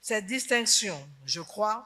Cette distinction, je crois.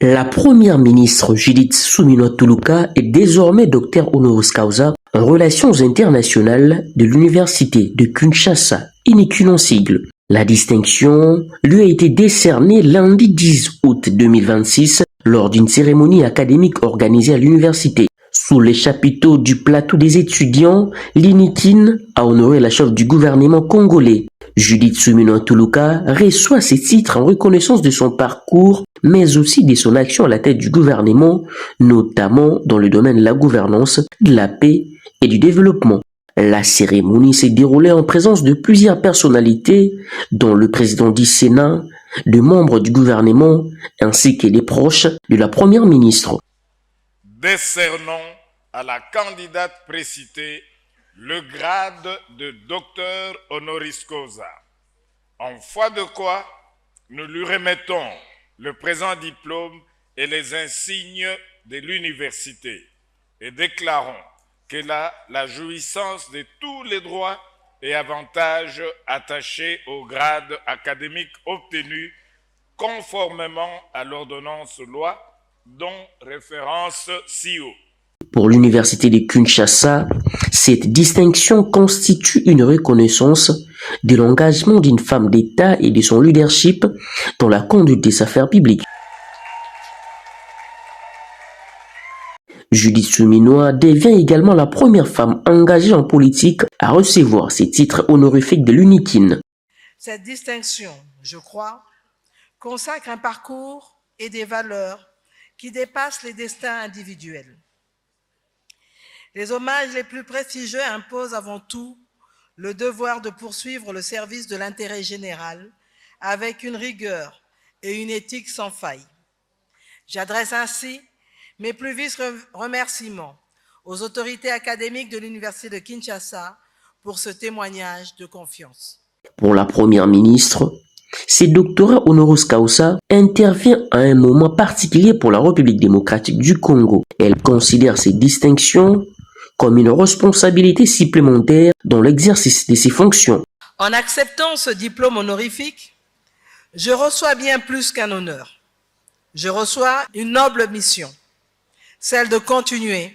La première ministre Judith Suminwa Tuluka est désormais docteur honoris causa en relations internationales de l'université de Kinshasa, iniquement sigle. La distinction lui a été décernée lundi 10 août 2026 lors d'une cérémonie académique organisée à l'université. Sous les chapiteaux du plateau des étudiants, l'INIKIN a honoré la chef du gouvernement congolais. Judith Suminwa Tuluka reçoit ces titres en reconnaissance de son parcours, mais aussi de son action à la tête du gouvernement, notamment dans le domaine de la gouvernance, de la paix et du développement. La cérémonie s'est déroulée en présence de plusieurs personnalités, dont le président du Sénat, de membres du gouvernement, ainsi que les proches de la première ministre. Décernons à la candidate précitée le grade de docteur honoris causa, en foi de quoi nous lui remettons le présent diplôme et les insignes de l'université et déclarons qu'elle a la jouissance de tous les droits et avantages attachés au grade académique obtenu conformément à l'ordonnance loi dont référence ci-haut. Pour l'université de Kinshasa, cette distinction constitue une reconnaissance de l'engagement d'une femme d'État et de son leadership dans la conduite des affaires publiques. Judith Suminwa devient également la première femme engagée en politique à recevoir ces titres honorifiques de l'UNIKIN. Cette distinction, je crois, consacre un parcours et des valeurs qui dépassent les destins individuels. Les hommages les plus prestigieux imposent avant tout le devoir de poursuivre le service de l'intérêt général avec une rigueur et une éthique sans faille. J'adresse ainsi mes plus vifs remerciements aux autorités académiques de l'Université de Kinshasa pour ce témoignage de confiance. Pour la première ministre, ce doctorat honoris causa intervient à un moment particulier pour la République démocratique du Congo. Elle considère ces distinctions comme une responsabilité supplémentaire dans l'exercice de ses fonctions. En acceptant ce diplôme honorifique, je reçois bien plus qu'un honneur. Je reçois une noble mission, celle de continuer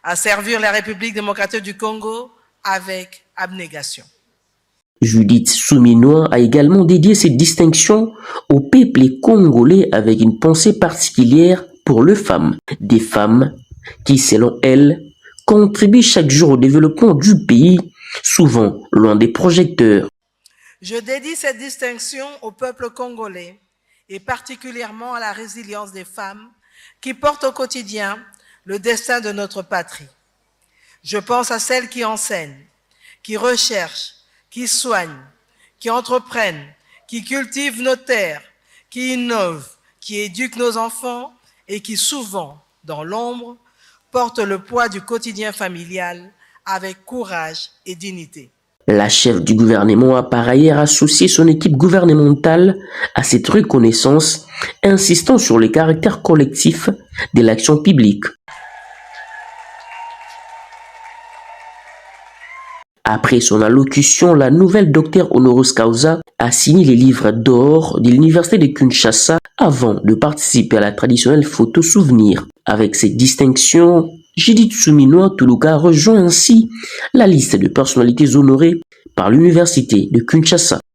à servir la République démocratique du Congo avec abnégation. Judith Suminwa a également dédié cette distinction au peuple congolais avec une pensée particulière pour les femmes. Des femmes qui, selon elle, contribuent chaque jour au développement du pays, souvent loin des projecteurs. Je dédie cette distinction au peuple congolais et particulièrement à la résilience des femmes qui portent au quotidien le destin de notre patrie. Je pense à celles qui enseignent, qui recherchent, qui soignent, qui entreprennent, qui cultivent nos terres, qui innovent, qui éduquent nos enfants et qui souvent, dans l'ombre, portent le poids du quotidien familial avec courage et dignité. La chef du gouvernement a par ailleurs associé son équipe gouvernementale à cette reconnaissance, insistant sur le caractère collectif de l'action publique. Après son allocution, la nouvelle docteure honoris causa a signé les livres d'or de l'université de Kinshasa avant de participer à la traditionnelle photo souvenir. Avec cette distinction, Judith Suminwa Tuluka rejoint ainsi la liste de personnalités honorées par l'université de Kinshasa.